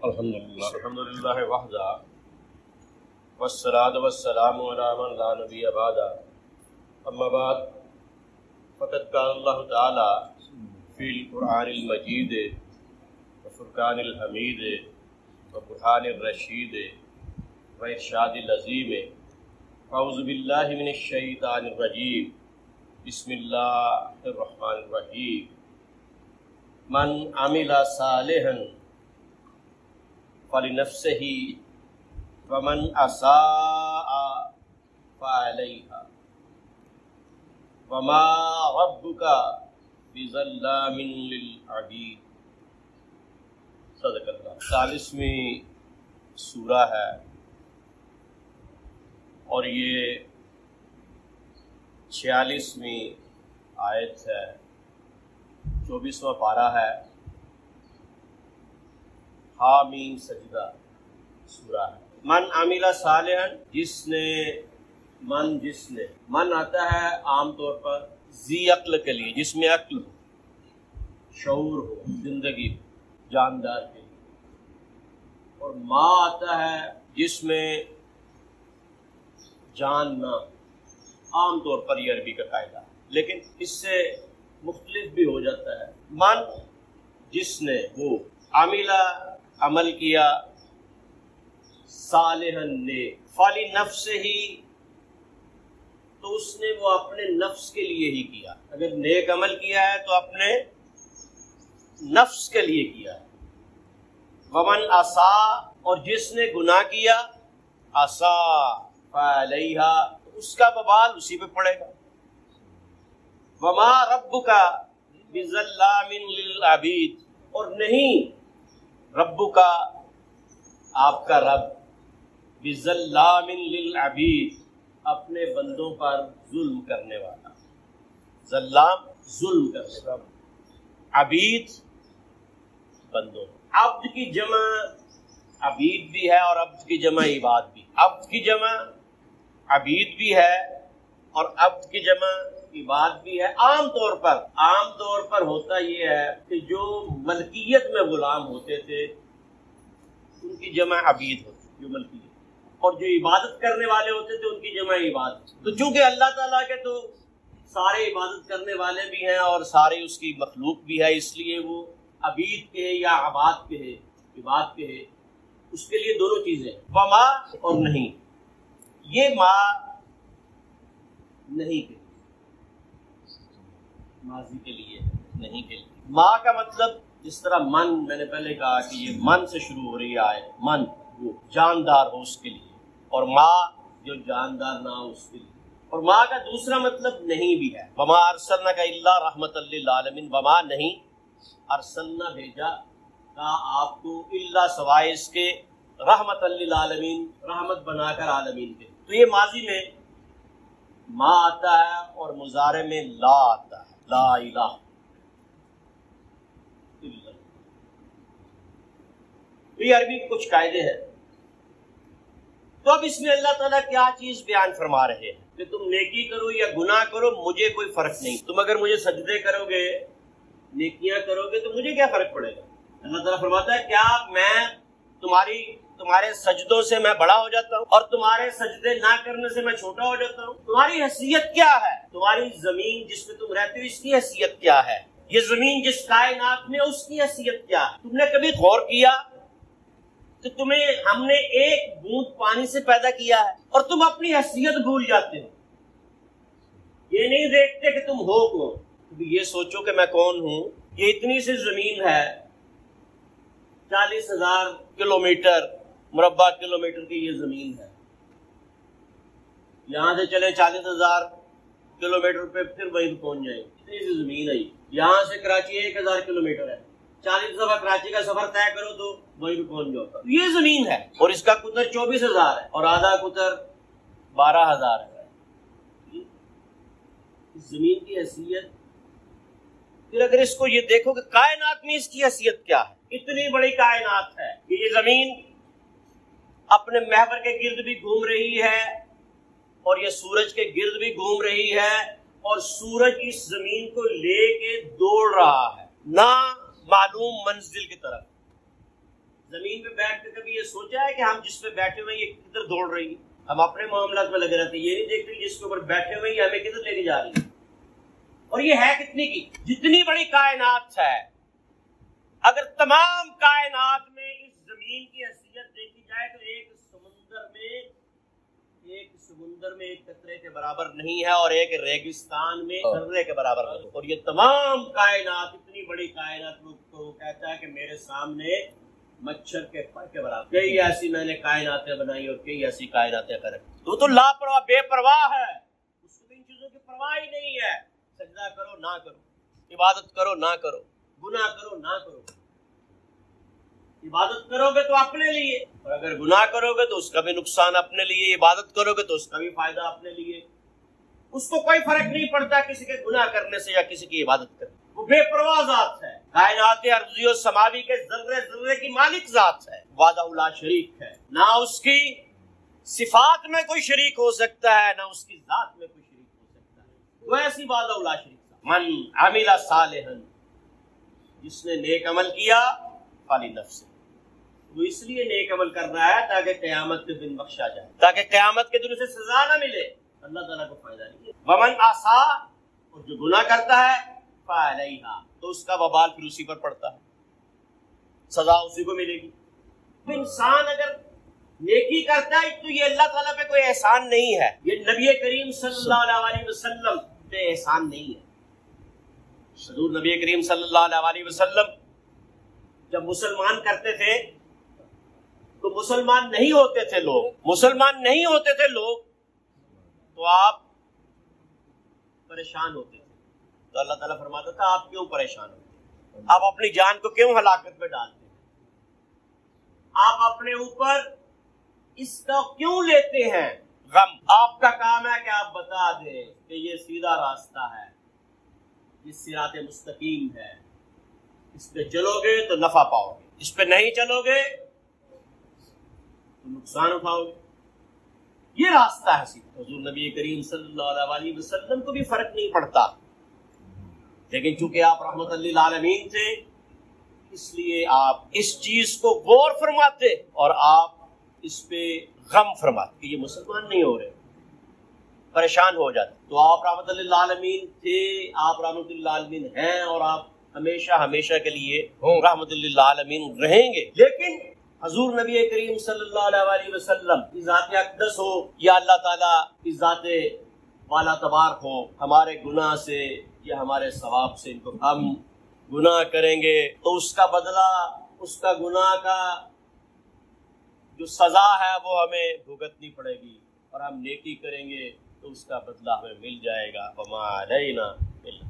الحمدللہ وحدہ والصلاۃ والسلام علی من لا نبی بعد اما بعد فقد قال اللہ تعالی فی القرآن المجید وفرقان الحمید وبرہان الرشید وارشاد العظیم اعوذ باللہ من الشیطان الرجیم بسم اللہ الرحمن الرحیم من عمل صالحا فلنفسہ ومن اساء فعلیہا وما ربک بظلام للعبید۔ صدق اللہ۔ 40ویں سورہ ہے اور یہ 46ویں آیت ہے، 24واں پارہ ہے، حامیم سجدہ سورہ ہے۔ من عمل صالحا، جس نے من آتا ہے عام طور پر ذی عقل کے لیے، جس میں عقل ہو، شعور ہو، زندگی ہو، جاندار کے لیے، اور ما آتا ہے جس میں جان نہ، عام طور پر یہ عربی کا قاعدہ ہے، لیکن اس سے مختلف بھی ہو جاتا ہے۔ من جس نے، وہ، عملہ عمل کیا، صالحاً نیک، فالی نفس ہی، تو اس نے وہ اپنے نفس کے لیے ہی کیا۔ اگر نیک عمل کیا ہے تو اپنے نفس کے لیے کیا ہے۔ ومن اساء، اور جس نے گناہ کیا، اساء فعلیہا، اس کا وبال اسی پہ پڑے گا۔ وما ربک بظلام للعبید، اور نہیں ربک، آپ کا رب، بظلام للعبید، اپنے بندوں پر ظلم کرنے والا۔ ظلام ظلم کرنے والا، عبید بندوں۔ عبد کی جمع عبید بھی ہے اور عبد کی جمع عباد بھی۔ عبد کی جمع عبید بھی ہے اور عبد کی جمع عباد بھی ہے۔ عام طور پر ہوتا یہ ہے کہ جو ملکیت میں غلام ہوتے تھے ان کی جمع عبید ہوتی، جو ملکیت، اور جو عبادت کرنے والے ہوتے تھے ان کی جمع عباد۔ تو چونکہ اللہ تعالیٰ کے تو سارے عبادت کرنے والے بھی ہیں اور سارے اس کی مخلوق بھی ہے، اس لیے وہ عبید کے یا عباد کے ہے، عباد کے ہے، اس کے لیے دونوں چیزیں، وما اور نہیں۔ یہ ما نہیں کے لیے، ماضی کے لیے، نہیں کے لیے۔ ما کا مطلب، جس طرح من، میں نے پہلے کہا کہ یہ من سے شروع ہو رہی ہے، من وہ جاندار ہو اس کے لیے، اور ما جو جاندار نہ ہو اس کے لیے۔ اور ما کا دوسرا مطلب نہیں بھی ہے، وما ارسلناک الا رحمۃ للعالمین، وما نہیں، ارسلنا بھیجا کا آپ کو، الا سوائے اس کے، رحمۃ للعالمین، رحمت بنا کر عالمین کے۔ تو یہ ماضی میں ما آتا ہے اور مضارع میں لا آتا ہے، لا الہ الا اللہ۔ تو یہ عربی کچھ قاعدے ہیں۔ تو اب اس میں اللہ تعالیٰ کیا چیز بیان فرما رہے ہیں کہ تم نیکی کرو یا گناہ کرو، مجھے کوئی فرق نہیں۔ تم اگر مجھے سجدے کرو گے، نیکیاں کرو گے، تو مجھے کیا فرق پڑے گا؟ اللہ تعالیٰ فرماتا ہے کیا میں تمہارے سجدوں سے میں بڑا ہو جاتا ہوں اور تمہارے سجدے نہ کرنے سے میں چھوٹا ہو جاتا ہوں؟ تمہاری حیثیت کیا ہے؟ تمہاری زمین جس پہ تم رہتے ہو، اس کی حیثیت کیا ہے؟ یہ زمین جس کائنات میں، اس کی حیثیت کیا ہے؟ تم نے کبھی غور کیا کہ تمہیں ہم نے ایک بوند پانی سے پیدا کیا ہے اور تم اپنی حیثیت بھول جاتے ہو؟ یہ نہیں دیکھتے کہ تم ہو کون، یہ سوچو کہ میں کون ہوں۔ یہ اتنی سی زمین ہے، 40,000 کلومیٹر مربع کلومیٹر کی یہ زمین ہے۔ یہاں سے چلے 40,000 کلومیٹر پہ پھر وہیں پہنچ جائیں، اتنی سی زمین ہے۔ یہاں سے کراچی 1,000 کلومیٹر ہے، 40 دفعہ کراچی کا سفر طے کرو تو وہیں پہ پہنچ جاؤ۔ یہ زمین ہے اور اس کا قطر 24,000 ہے اور آدھا قطر 12,000 ہے۔ اس زمین کی حیثیت، پھر اگر اس کو یہ دیکھو کہ کائنات میں اس کی حیثیت کیا ہے، اتنی بڑی کائنات ہے کہ یہ زمین اپنے محور کے گرد بھی گھوم رہی ہے اور یہ سورج کے گرد بھی گھوم رہی ہے، اور سورج اس زمین کو لے کے دوڑ رہا ہے نہ معلوم منزل کی طرف۔ زمین پہ بیٹھ کے کبھی یہ سوچا ہے کہ ہم جس پہ بیٹھے ہوئے یہ کدھر دوڑ رہی ہے؟ ہم اپنے معاملات میں لگے رہتے ہیں، یہ نہیں دیکھتے جس کے اوپر بیٹھے ہوئے یہ ہمیں کدھر لے کے جا رہی ہے۔ اور یہ ہے کتنی کی؟ جتنی بڑی کائنات ہے، اگر تمام کائنات میں اس زمین کی حیثیت دیکھی جائے تو ایک سمندر میں ایک قطرے کے برابر نہیں ہے، اور ایک ریگستان میں ذرے کے برابر نہیں۔ اور یہ تمام کائنات، اتنی بڑی کائنات کو وہ کہتا ہے کہ میرے سامنے مچھر کے پر کے برابر۔ کئی ایسی میں نے کائناتیں بنائی اور کئی ایسی کائناتیں کر رکھی۔ تو لاپرواہ، بے پرواہ ہے، اس کو ان چیزوں کی پرواہ ہی نہیں ہے۔ سجدہ کرو نہ کرو، عبادت کرو نہ کرو، گناہ کرو نہ کرو۔ عبادت کرو گے تو اپنے لیے، اور اگر گناہ کرو گے تو اس کا بھی نقصان اپنے لیے، عبادت کرو گے تو اس کا بھی فائدہ اپنے لیے۔ اس کو کوئی فرق نہیں پڑتا کسی کے گناہ کرنے سے یا کسی کی عبادت کرنے سے۔ وہ بے پرواہ ذات ہے، کائنات ارضی و سماوی کے ذرے ذرے کی مالک ذات ہے، وحدہ لا شریک ہے، نہ اس کی صفات میں کوئی شریک ہو سکتا ہے، نہ اس کی ذات میں کوئی شریک ہو سکتا ہے۔ وہ ایسی وحدہ لا شریک ذات۔ من عمل صالحا، جس نے نیک عمل کیا فلنفسہ، وہ اس لیے نیک عمل کر رہا ہے تاکہ قیامت کے دن بخشا جائے، تاکہ قیامت کے دن اسے سزا نہ ملے، اللہ تعالیٰ کو فائدہ نہیں ہے۔ ومن عصا، اور جو گناہ کرتا ہے فعلیہا، تو اس کا وبال پھر اسی پر پڑتا ہے، سزا اسی کو ملے گی۔ تو انسان اگر نیکی کرتا ہے تو یہ اللہ تعالیٰ پہ کوئی احسان نہیں ہے، یہ نبی کریم صلی اللہ علیہ وسلم پہ احسان نہیں ہے۔ حضور نبی کریم صلی اللہ علیہ وسلم جب مسلمان کرتے تھے تو مسلمان نہیں ہوتے تھے لوگ تو آپ پریشان ہوتے تھے، تو اللہ تعالیٰ فرماتا تھا آپ کیوں پریشان ہوتے ہیں؟ آپ اپنی جان کو کیوں ہلاکت میں ڈالتے ہیں؟ آپ اپنے اوپر اس کا کیوں لیتے ہیں غم؟ آپ کا کام ہے کہ آپ بتا دیں کہ یہ سیدھا راستہ ہے، یہ صراط مستقیم ہے، اس پہ چلو گے تو نفع پاؤ گے، اس پہ نہیں چلو گے تو نقصان اٹھاؤ گے۔ یہ راستہ ہے سیدھا۔ حضور نبی کریم صلی اللہ علیہ وسلم کو بھی فرق نہیں پڑتا، لیکن چونکہ آپ رحمت للعالمین تھے اس لیے آپ اس چیز کو غور فرماتے اور آپ اس پہ غم فرماتے کہ یہ مسلمان نہیں ہو رہے، پریشان ہو جاتے۔ تو آپ رحمت للعالمین تھے، آپ رحمت للعالمین ہیں، اور آپ ہمیشہ کے لیے رحمت للعالمین رہیں گے۔ لیکن حضور نبی کریم صلی اللہ علیہ وسلم کی ذات اقدس ہو یا اللہ تعالیٰ کی ذات والا تبارک ہو، ہمارے گناہ سے یا ہمارے ثواب سے ان کو ہم گناہ کریں گے تو اس کا بدلہ، اس کا گناہ کا جو سزا ہے وہ ہمیں بھگتنی پڑے گی، اور ہم نیکی کریں گے تو اس کا بدلہ ہمیں مل جائے گا۔ وما علینا الا